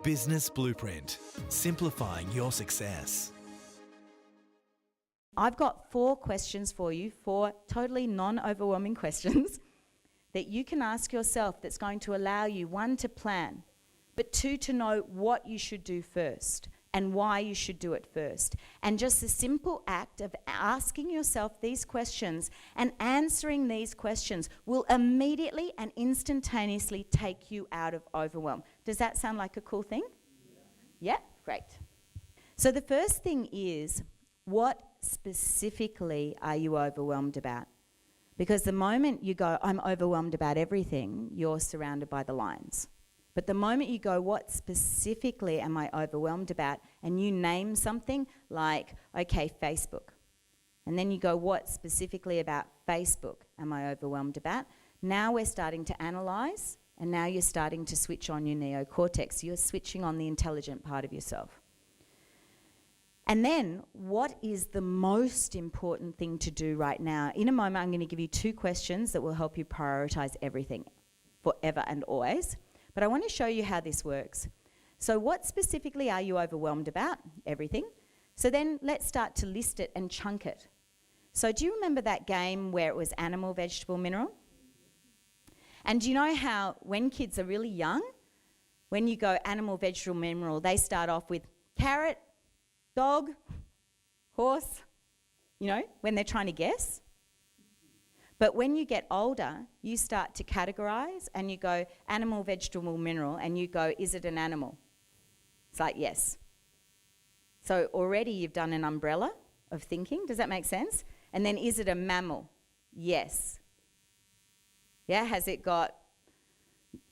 Business Blueprint. Simplifying your success. I've got 4 questions for you, 4 totally non-overwhelming questions that you can ask yourself that's going to allow you, 1, to plan, but 2, to know what you should do first and why you should do it first. And just the simple act of asking yourself these questions and answering these questions will immediately and instantaneously take you out of overwhelm. Does that sound like a cool thing? Yeah? Great. So the first thing is, what specifically are you overwhelmed about? Because the moment you go, I'm overwhelmed about everything, you're surrounded by the lions. But the moment you go, what specifically am I overwhelmed about? And you name something like, okay, Facebook. And then you go, what specifically about Facebook am I overwhelmed about? Now we're starting to analyze, and now you're starting to switch on your neocortex. You're switching on the intelligent part of yourself. And then, what is the most important thing to do right now? In a moment, I'm going to give you 2 questions that will help you prioritize everything forever and always. But I want to show you how this works. So what specifically are you overwhelmed about? Everything. So then let's start to list it and chunk it. So do you remember that game where it was animal, vegetable, mineral? And do you know how when kids are really young, when you go animal, vegetable, mineral, they start off with carrot, dog, horse, you know, when they're trying to guess. But when you get older, you start to categorize and you go animal, vegetable, mineral, and you go, is it an animal? It's like, yes. So already you've done an umbrella of thinking. Does that make sense? And then, is it a mammal? Yes. Yeah, has it got,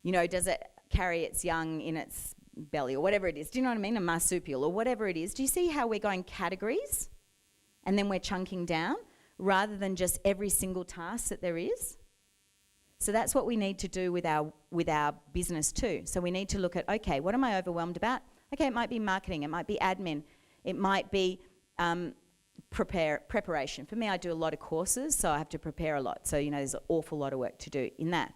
you know, does it carry its young in its belly or whatever it is? Do you know what I mean? A marsupial or whatever it is. Do you see how we're going categories and then we're chunking down rather than just every single task that there is? So that's what we need to do with our business too. So we need to look at, okay, what am I overwhelmed about? Okay, it might be marketing, it might be admin, it might be preparation. For me, I do a lot of courses, so I have to prepare a lot. So, you know, there's an awful lot of work to do in that.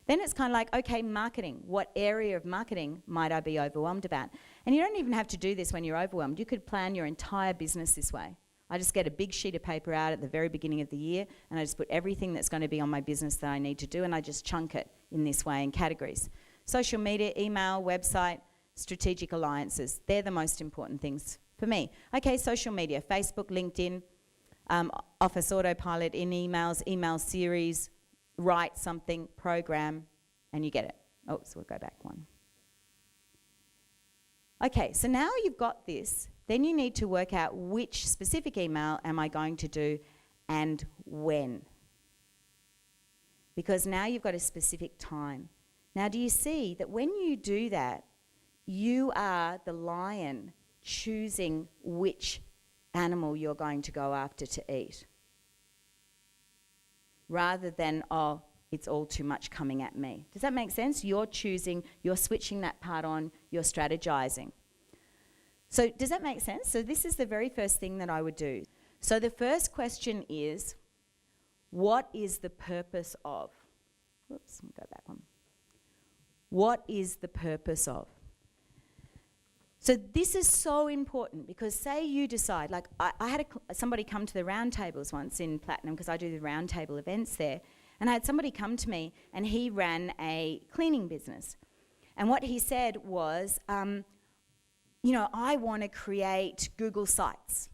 Then it's kind of like, okay, marketing. What area of marketing might I be overwhelmed about? And you don't even have to do this when you're overwhelmed. You could plan your entire business this way. I just get a big sheet of paper out at the very beginning of the year, and I just put everything that's going to be on my business that I need to do, and I just chunk it in this way in categories. Social media, email, website, strategic alliances. They're the most important things for me. Okay, social media, Facebook, LinkedIn, Office Autopilot in emails, email series, write something, program, and you get it. Oh, so we'll go back 1. Okay, so now you've got this, then you need to work out which specific email am I going to do and when. Because now you've got a specific time. Now do you see that when you do that, you are the lion choosing which animal you're going to go after to eat, rather than, oh, it's all too much coming at me. Does that make sense? You're choosing, you're switching that part on, you're strategizing. So does that make sense? So this is the very first thing that I would do. So the first question is, what is the purpose of? Whoops, let me go back 1. What is the purpose of? So this is so important, because say you decide, like I had somebody come to the roundtables once in Platinum, because I do the roundtable events there, and I had somebody come to me and he ran a cleaning business. And what he said was, you know, I want to create Google Sites.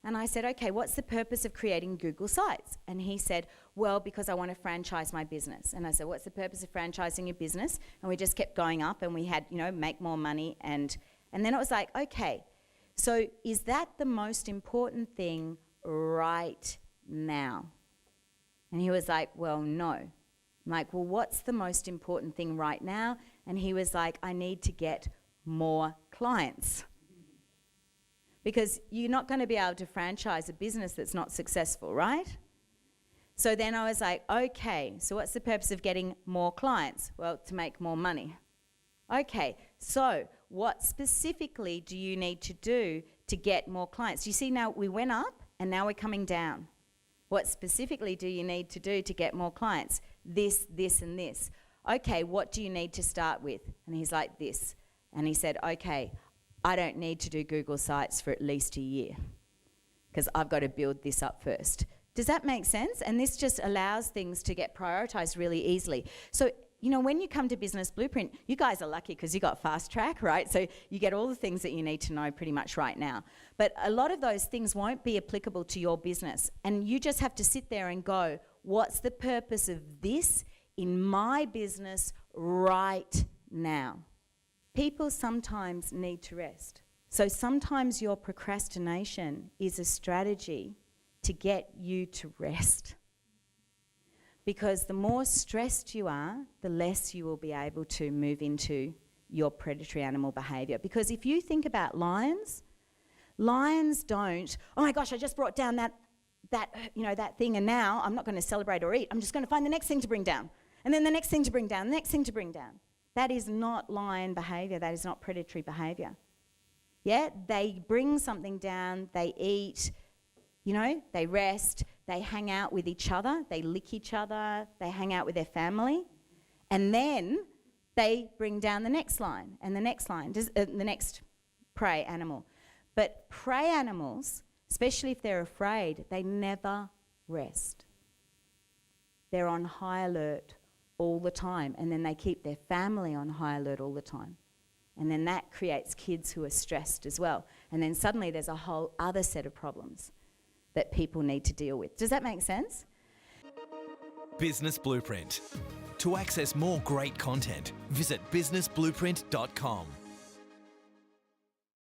And I said, okay, what's the purpose of creating Google Sites? And he said, well, because I want to franchise my business. And I said, what's the purpose of franchising your business? And we just kept going up, and we had, you know, make more money. And then it was like, okay, so is that the most important thing right now? And he was like, well, no. I'm like, well, what's the most important thing right now? And he was like, I need to get more clients. Because you're not going to be able to franchise a business that's not successful, right? So then I was like, okay, so what's the purpose of getting more clients? Well, to make more money. Okay, so what specifically do you need to do to get more clients? You see, now we went up and now we're coming down. What specifically do you need to do to get more clients? This, this, and this. Okay, what do you need to start with? And he's like, this. And he said, okay, I don't need to do Google Sites for at least a year because I've got to build this up first. Does that make sense? And this just allows things to get prioritized really easily. So, you know, when you come to Business Blueprint, you guys are lucky because you got fast track, right? So you get all the things that you need to know pretty much right now. But a lot of those things won't be applicable to your business. And you just have to sit there and go, what's the purpose of this in my business right now? People sometimes need to rest. So sometimes your procrastination is a strategy to get you to rest. Because the more stressed you are, the less you will be able to move into your predatory animal behavior. Because if you think about lions don't, oh my gosh, I just brought down that thing, and now I'm not going to celebrate or eat. I'm just going to find the next thing to bring down. And then the next thing to bring down, the next thing to bring down. That is not lion behavior. That is not predatory behavior. Yeah, they bring something down, they eat, they rest, they hang out with each other, they lick each other, they hang out with their family, and then they bring down the next line and the next line, the next prey animal. But prey animals, especially if they're afraid, they never rest. They're on high alert all the time, and then they keep their family on high alert all the time. And then that creates kids who are stressed as well. And then suddenly there's a whole other set of problems that people need to deal with. Does that make sense? Business Blueprint. To access more great content, visit businessblueprint.com.